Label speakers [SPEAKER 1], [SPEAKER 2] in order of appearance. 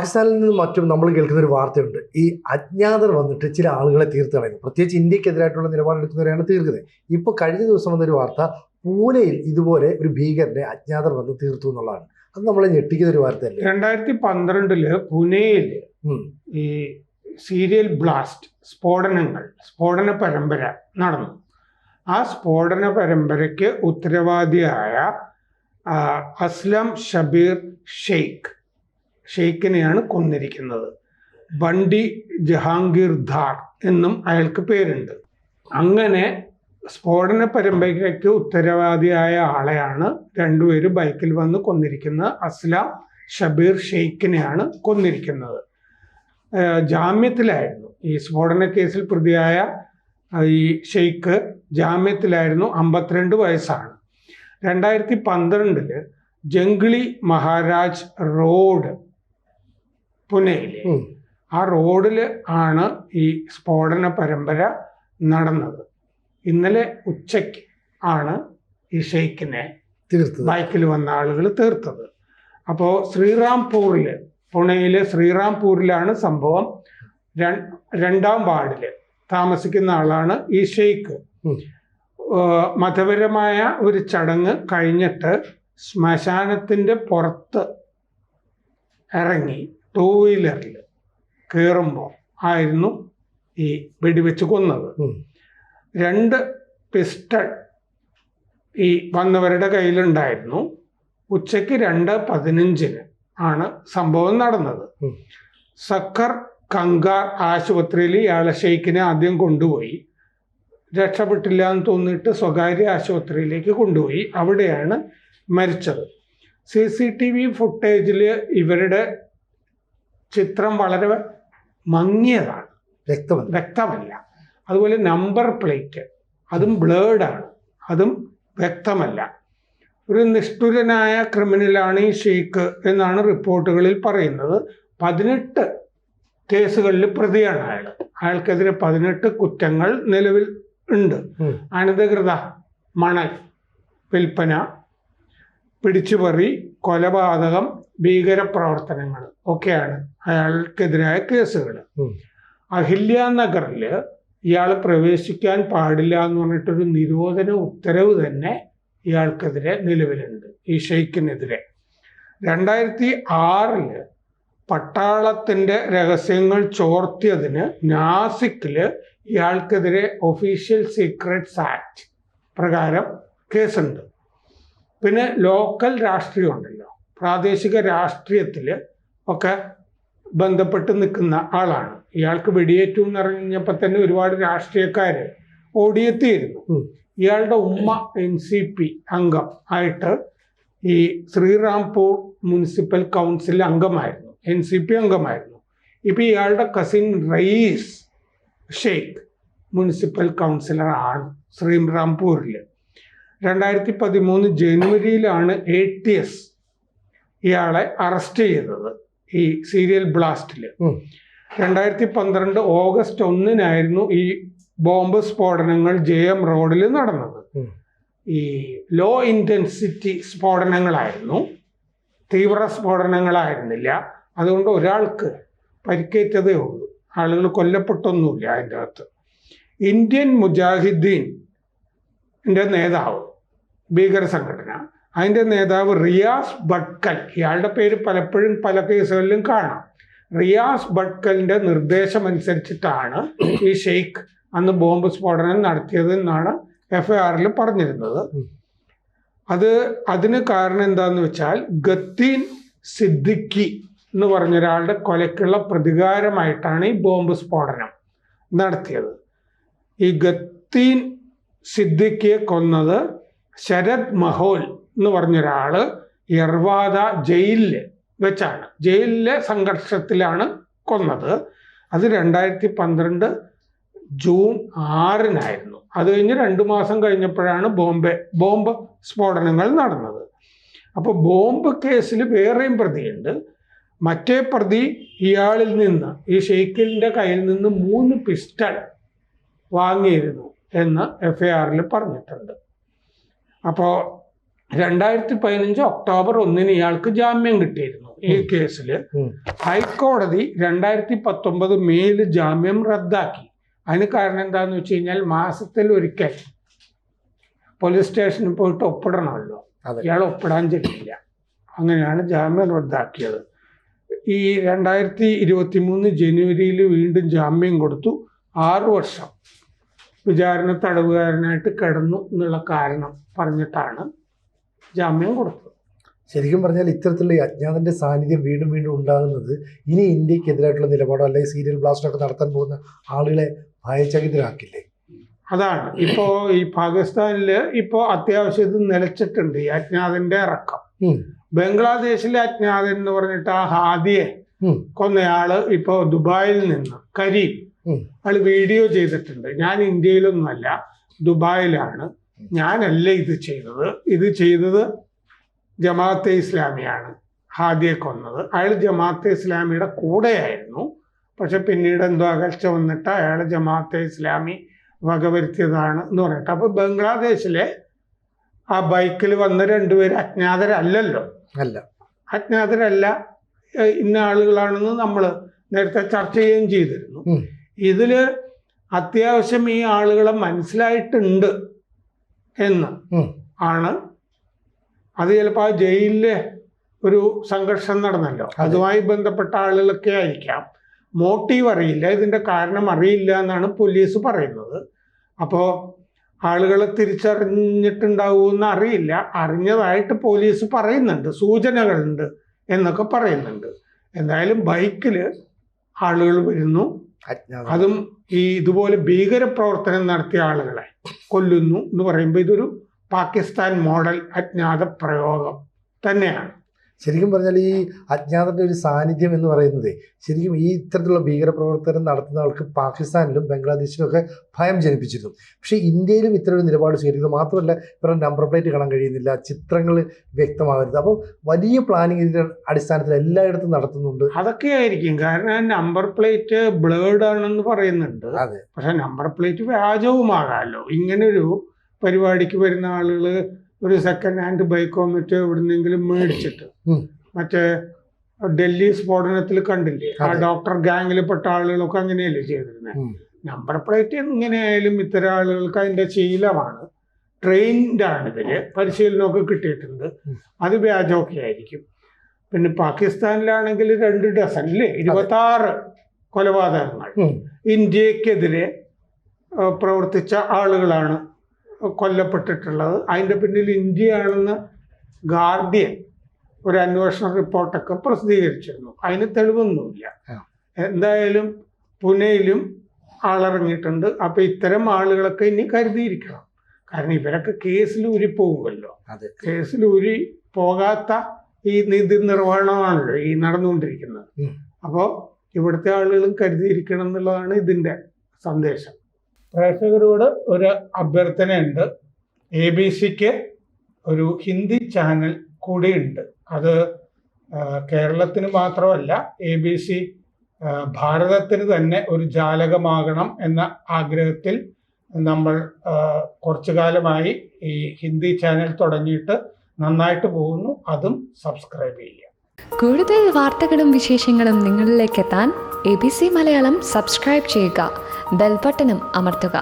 [SPEAKER 1] പാകിസ്ഥാനിൽ നിന്നും മറ്റും നമ്മൾ കേൾക്കുന്ന ഒരു വാർത്തയുണ്ട്. ഈ അജ്ഞാതർ വന്നിട്ട് ചില ആളുകളെ തീർത്ത് കളയുന്നു. പ്രത്യേകിച്ച് ഇന്ത്യക്കെതിരായിട്ടുള്ള നിലപാടെടുക്കുന്നവരെയാണ് തീർക്കുന്നത്. ഇപ്പോൾ കഴിഞ്ഞ ദിവസം വന്നൊരു വാർത്ത, പൂനെയിൽ ഇതുപോലെ ഒരു ഭീകരനെ അജ്ഞാതർ വന്ന് തീർത്തു എന്നുള്ളതാണ്. അത് നമ്മളെ ഞെട്ടിക്കുന്ന ഒരു വാർത്തയല്ലേ.
[SPEAKER 2] 2012 പൂനെയിൽ ഈ സീരിയൽ ബ്ലാസ്റ്റ് സ്ഫോടന പരമ്പര നടന്നു. ആ സ്ഫോടന പരമ്പരയ്ക്ക് ഉത്തരവാദിയായ അസ്ലം ഷബീർ ഷെയ്ഖിനെയാണ് കൊന്നിരിക്കുന്നത്. ബണ്ടി ജഹാംഗീർ ധാർ എന്നും അയാൾക്ക് പേരുണ്ട്. അങ്ങനെ സ്ഫോടന പരമ്പരയ്ക്ക് ഉത്തരവാദിയായ ആളെയാണ് രണ്ടുപേര് ബൈക്കിൽ വന്ന് കൊന്നിരിക്കുന്നത്. അസ്ലം ഷബീർ ഷെയ്ഖിനെയാണ് കൊന്നിരിക്കുന്നത്. ജാമ്യത്തിലായിരുന്നു. ഈ സ്ഫോടന കേസിൽ പ്രതിയായ ഈ ഷെയ്ഖ് ജാമ്യത്തിലായിരുന്നു. 52 വയസ്സാണ്. 2012 ജംഗ്ലി മഹാരാജ് റോഡ് പുനെയിലെ ആ റോഡിൽ ആണ് ഈ സ്ഫോടന പരമ്പര നടന്നത്. ഇന്നലെ ഉച്ചയ്ക്ക് ആണ് ഈ ഷെയ്ഖിനെ ബൈക്കിൽ വന്ന ആളുകൾ തീർത്തത്. അപ്പോൾ പുണെയിലെ ശ്രീറാംപൂരിലാണ് സംഭവം. 2ാം വാർഡിൽ താമസിക്കുന്ന ആളാണ് ഈ ഷെയ്ഖ്. മതപരമായ ഒരു ചടങ്ങ് കഴിഞ്ഞിട്ട് ശ്മശാനത്തിൻ്റെ പുറത്ത് ഇറങ്ങി 2 വീലറിൽ കയറുമ്പോൾ ആയിരുന്നു ഈ വെടിവെച്ച് കൊന്നത്. 2 പിസ്റ്റൾ ഈ വന്നവരുടെ കയ്യിലുണ്ടായിരുന്നു. ഉച്ചയ്ക്ക് 2:15 ആണ് സംഭവം നടന്നത്. സക്കർ കങ്കാർ ആശുപത്രിയിൽ ഇയാളെ ഷെയ്ഖിനെ ആദ്യം കൊണ്ടുപോയി. രക്ഷപ്പെട്ടില്ല എന്ന് തോന്നിയിട്ട് സ്വകാര്യ ആശുപത്രിയിലേക്ക് കൊണ്ടുപോയി. അവിടെയാണ് മരിച്ചത്. CCTV ഫുട്ടേജിൽ ഇവരുടെ ചിത്രം വളരെ മങ്ങിയതാണ്, വ്യക്തമല്ല. അതുപോലെ നമ്പർ പ്ലേറ്റ് അതും ബ്ലേഡാണ്, അതും വ്യക്തമല്ല. ഒരു നിഷ്ഠുരനായ ക്രിമിനലാണ് ഈ ഷെയ്ഖ് എന്നാണ് റിപ്പോർട്ടുകളിൽ പറയുന്നത്. 18 കേസുകളിൽ പ്രതിയാണ് അയാൾക്കെതിരെ 18 കുറ്റങ്ങൾ നിലവിൽ ഉണ്ട്. അനധികൃത മണൽ വിൽപ്പന, പിടിച്ചുപറി, കൊലപാതകം, ഭീകരപ്രവർത്തനങ്ങൾ ഒക്കെയാണ് അയാൾക്കെതിരായ കേസുകൾ. അഹില്യാനഗറിൽ ഇയാൾ പ്രവേശിക്കാൻ പാടില്ല എന്ന് പറഞ്ഞിട്ടൊരു നിരോധന ഉത്തരവ് തന്നെ ഇയാൾക്കെതിരെ നിലവിലുണ്ട്, ഈ ഷെയ്ഖിനെതിരെ. 2006 പട്ടാളത്തിൻ്റെ രഹസ്യങ്ങൾ ചോർത്തിയതിന് നാസിക്കിൽ ഇയാൾക്കെതിരെ ഒഫീഷ്യൽ സീക്രട്സ് ആക്ട് പ്രകാരം കേസുണ്ട്. പിന്നെ ലോക്കൽ രാഷ്ട്രീയം ഉണ്ടല്ലോ, പ്രാദേശിക രാഷ്ട്രീയത്തിൽ ഒക്കെ ബന്ധപ്പെട്ട് നിൽക്കുന്ന ആളാണ്. ഇയാൾക്ക് വെടിയേറ്റു എന്നറിഞ്ഞപ്പോൾ തന്നെ ഒരുപാട് രാഷ്ട്രീയക്കാർ ഓടിയെത്തിയിരുന്നു. ഇയാളുടെ ഉമ്മ NCP അംഗം ആയിട്ട് ഈ ശ്രീറാംപൂർ മുനിസിപ്പൽ കൗൺസിൽ അംഗമായിരുന്നു, NCP അംഗമായിരുന്നു. ഇപ്പം ഇയാളുടെ cousin Raees Sheikh municipal councillor ആണ് ശ്രീറാംപൂരിൽ. 2013 ജനുവരിയിലാണ് ATS ഇയാളെ അറസ്റ്റ് ചെയ്തത് ഈ സീരിയൽ ബ്ലാസ്റ്റിൽ. 2012 ഓഗസ്റ്റ് 1 ഈ ബോംബ് സ്ഫോടനങ്ങൾ JM റോഡിൽ നടന്നത്. ഈ ലോ ഇൻറ്റൻസിറ്റി സ്ഫോടനങ്ങളായിരുന്നു, തീവ്ര സ്ഫോടനങ്ങളായിരുന്നില്ല. അതുകൊണ്ട് ഒരാൾക്ക് പരിക്കേറ്റതേ ഉള്ളൂ, ആളുകൾ കൊല്ലപ്പെട്ടൊന്നുമില്ല അതിൻ്റെ അകത്ത്. ഇന്ത്യൻ മുജാഹിദ്ദീൻ്റെ നേതാവ്, ഭീകര സംഘടന, അതിൻ്റെ നേതാവ് റിയാസ് ഭട്കൽ, ഇയാളുടെ പേര് പലപ്പോഴും പല കേസുകളിലും കാണാം. റിയാസ് ഭട്കലിൻ്റെ നിർദ്ദേശമനുസരിച്ചിട്ടാണ് ഈ ഷെയ്ഖ് അന്ന് ബോംബ് സ്ഫോടനം നടത്തിയതെന്നാണ് FIR പറഞ്ഞിരുന്നത്. അതിന് കാരണം എന്താണെന്ന് വെച്ചാൽ ഗത്തീൻ സിദ്ദിഖി എന്ന് പറഞ്ഞൊരാളുടെ കൊലയ്ക്കുള്ള പ്രതികാരമായിട്ടാണ് ഈ ബോംബ് സ്ഫോടനം നടത്തിയത്. ഈ ഗത്തീൻ സിദ്ദിഖിയെ കൊന്നത് ശരത് മഹോൽ എന്ന് പറഞ്ഞൊരാൾ യർവാദ ജയിലിൽ വെച്ചാണ്, ജയിലിലെ സംഘർഷത്തിലാണ് കൊന്നത്. അത് 2012 ജൂൺ 6 അത് കഴിഞ്ഞ് 2 മാസം കഴിഞ്ഞപ്പോഴാണ് ബോംബ് സ്ഫോടനങ്ങൾ നടന്നത്. അപ്പോൾ ബോംബ് കേസിൽ വേറെയും പ്രതിയുണ്ട്. മറ്റേ പ്രതി ഇയാളിൽ നിന്ന്, ഈ ഷെയ്ഖിൻ്റെ കയ്യിൽ നിന്ന് 3 പിസ്റ്റൾ വാങ്ങിയിരുന്നു എന്ന് FIR പറഞ്ഞിട്ടുണ്ട്. അപ്പോൾ 2015 ഒക്ടോബർ 1 ഇയാൾക്ക് ജാമ്യം കിട്ടിയിരുന്നു. ഈ കേസിൽ ഹൈക്കോടതി 2019 മെയിൽ ജാമ്യം റദ്ദാക്കി. അതിന് കാരണം എന്താണെന്ന് വെച്ച് കഴിഞ്ഞാൽ മാസത്തിൽ ഒരിക്കൽ പോലീസ് സ്റ്റേഷനിൽ പോയിട്ട് ഒപ്പിടണമല്ലോ. ഇയാൾ ഒപ്പിടാൻ ചെല്ലില്ല. അങ്ങനെയാണ് ജാമ്യം റദ്ദാക്കിയത്. ഈ 2023 ജനുവരിയിൽ വീണ്ടും ജാമ്യം കൊടുത്തു. 6 വർഷം വിചാരണ തടവുകാരനായിട്ട് കിടന്നു എന്നുള്ള കാരണം പറഞ്ഞിട്ടാണ് ജാമ്യം കൊടുത്തത്.
[SPEAKER 1] ശരിക്കും പറഞ്ഞാൽ ഇത്തരത്തിലുള്ള ഈ അജ്ഞാതന്റെ സാന്നിധ്യം വീണ്ടും വീണ്ടും ഉണ്ടാകുന്നത് ഇനി ഇന്ത്യക്കെതിരായിട്ടുള്ള നിലപാടോ അല്ലെങ്കിൽ സീരിയൽ ബ്ലാസ്റ്റൊക്കെ നടത്താൻ പോകുന്ന ആളുകളെ ഭയചകിതരാക്കില്ലേ?
[SPEAKER 2] അതാണ് ഇപ്പോൾ ഈ പാകിസ്ഥാനില് ഇപ്പോൾ അത്യാവശ്യം ഇത് നിലച്ചിട്ടുണ്ട് ഈ അജ്ഞാതന്റെ ഇറക്കം. ബംഗ്ലാദേശിലെ അജ്ഞാതൻ എന്ന് പറഞ്ഞിട്ട് ആ ഹാദിയെ കൊന്നയാള് ഇപ്പോൾ ദുബായിൽ നിന്ന് കരീം ആള് വീഡിയോ ചെയ്തിട്ടുണ്ട്. ഞാൻ ഇന്ത്യയിലൊന്നുമല്ല, ദുബായിലാണ്, ഞാനല്ല ഇത് ചെയ്തത് ജമാഅത്തെ ഇസ്ലാമിയാണ് ഹാദിയെ കൊന്നത്. അയാൾ ജമാഅത്തെ ഇസ്ലാമിയുടെ കൂടെയായിരുന്നു. പക്ഷെ പിന്നീട് എന്തോ അകൽച്ച വന്നിട്ട് അയാൾ ജമാഅത്തെ ഇസ്ലാമി വകവരുത്തിയതാണ് എന്ന് പറഞ്ഞിട്ട്. അപ്പോൾ ബംഗ്ലാദേശിലെ ആ ബൈക്കിൽ വന്ന 2 പേര് അജ്ഞാതരല്ലല്ലോ. അജ്ഞാതരല്ല, ഇന്ന ആളുകളാണെന്ന് നമ്മൾ നേരത്തെ ചർച്ച ചെയ്യുകയും ചെയ്തിരുന്നു. ഇതില് അത്യാവശ്യം ഈ ആളുകളെ മനസ്സിലായിട്ടുണ്ട് എന്ന് ആണ്. അത് ചിലപ്പോൾ ആ ജയിലിലെ ഒരു സംഘർഷം നടന്നല്ലോ, അതുമായി ബന്ധപ്പെട്ട ആളുകളൊക്കെ ആയിരിക്കാം. മോട്ടീവ് അറിയില്ല, ഇതിൻ്റെ കാരണം അറിയില്ല എന്നാണ് പോലീസ് പറയുന്നത്. അപ്പോൾ ആളുകളെ തിരിച്ചറിഞ്ഞിട്ടുണ്ടാവുമെന്ന് അറിയില്ല. അറിഞ്ഞതായിട്ട് പോലീസ് പറയുന്നുണ്ട്, സൂചനകളുണ്ട് എന്നൊക്കെ പറയുന്നുണ്ട്. എന്തായാലും ബൈക്കിൽ ആളുകൾ വരുന്നു, അതും ഈ ഇതുപോലെ ഭീകരപ്രവർത്തനം നടത്തിയ ആളുകളെ കൊല്ലുന്നു എന്ന് പറയുമ്പോൾ ഇതൊരു പാകിസ്ഥാൻ മോഡൽ അജ്ഞാത പ്രയോഗം തന്നെയാണ്.
[SPEAKER 1] ശരിക്കും പറഞ്ഞാൽ ഈ അജ്ഞാതന്റെ ഒരു സാന്നിധ്യം എന്ന് പറയുന്നത് ശരിക്കും ഈ ഇത്തരത്തിലുള്ള ഭീകരപ്രവർത്തനം നടത്തുന്ന ആൾക്ക് പാകിസ്ഥാനിലും ബംഗ്ലാദേശിലും ഒക്കെ ഭയം ജനിപ്പിച്ചിരുന്നു. പക്ഷേ ഇന്ത്യയിലും ഇത്തരം ഒരു നിലപാട് സ്വീകരിക്കുന്നത് മാത്രമല്ല, ഇവരുടെ നമ്പർ പ്ലേറ്റ് കാണാൻ കഴിയുന്നില്ല, ചിത്രങ്ങൾ വ്യക്തമാകരുത്. അപ്പോൾ വലിയ പ്ലാനിങ് ഇതിന്റെ അടിസ്ഥാനത്തിൽ എല്ലായിടത്തും നടത്തുന്നുണ്ട്.
[SPEAKER 2] അതൊക്കെ ആയിരിക്കും, കാരണം നമ്പർ പ്ലേറ്റ് ബ്ലേഡ് ആണെന്ന് പറയുന്നുണ്ട്. പക്ഷെ നമ്പർ പ്ലേറ്റ് വ്യാജവുമാകാമല്ലോ. ഇങ്ങനൊരു പരിപാടിക്ക് വരുന്ന ആളുകൾ ഒരു സെക്കൻഡ് ഹാൻഡ് ബൈക്കോ മറ്റോ എവിടുന്നെങ്കിലും മേടിച്ചിട്ട്, മറ്റേ ഡൽഹി സ്ഫോടനത്തിൽ കണ്ടില്ലേ, ആ ഡോക്ടർ ഗാംഗിൽ പെട്ട ആളുകളൊക്കെ അങ്ങനെയല്ലേ ചെയ്തിരുന്നത്. നമ്പർ പ്ലേറ്റ് എങ്ങനെയായാലും ഇത്തരം ആളുകൾക്ക് അതിൻ്റെ ശീലമാണ്, ട്രെയിൻഡാണ്, ഇതില് പരിശീലനമൊക്കെ കിട്ടിയിട്ടുണ്ട്. അത് വ്യാജമൊക്കെ ആയിരിക്കും. പിന്നെ പാകിസ്ഥാനിലാണെങ്കിൽ 2 ഡസൻ അല്ലേ 26 കൊലപാതകങ്ങൾ ഇന്ത്യക്കെതിരെ പ്രവർത്തിച്ച ആളുകളാണ് കൊല്ലപ്പെട്ടിട്ടുള്ളത്. അതിൻ്റെ പിന്നിൽ ഇന്ത്യയാണെന്ന് ഗാർഡിയൻ ഒരു അന്വേഷണ റിപ്പോർട്ടൊക്കെ പ്രസിദ്ധീകരിച്ചിരുന്നു. അതിന് തെളിവൊന്നുമില്ല. എന്തായാലും പുനെയിലും ആളിറങ്ങിയിട്ടുണ്ട്. അപ്പോൾ ഇത്തരം ആളുകളൊക്കെ ഇനി കരുതിയിരിക്കണം. കാരണം ഇവരൊക്കെ കേസിലൂരി പോകുമല്ലോ. കേസിലൂരി പോകാത്ത ഈ നീതി നിർവഹണമാണല്ലോ ഈ നടന്നുകൊണ്ടിരിക്കുന്നത്. അപ്പോൾ ഇവിടുത്തെ ആളുകളും കരുതിയിരിക്കണം എന്നുള്ളതാണ് ഇതിൻ്റെ സന്ദേശം. പ്രേക്ഷകരോട് ഒരു അഭ്യർത്ഥനയുണ്ട്. ABC-ക്ക് ഒരു ഹിന്ദി ചാനൽ കൂടിയുണ്ട്. അത് കേരളത്തിന് മാത്രമല്ല, ABC ഭാരതത്തിന് തന്നെ ഒരു ജാലകമാകണം എന്ന ആഗ്രഹത്തിൽ നമ്മൾ കുറച്ചു കാലമായി ഈ ഹിന്ദി ചാനൽ തുടങ്ങിയിട്ട് നന്നായിട്ട് പോകുന്നു. അതും സബ്സ്ക്രൈബ് ചെയ്യുക.
[SPEAKER 3] കൂടുതൽ വാർത്തകളും വിശേഷങ്ങളും നിങ്ങളിലേക്ക് എത്താൻ ABC മലയാളം സബ്സ്ക്രൈബ് ചെയ്യുക, ബെൽ ബട്ടണും അമർത്തുക.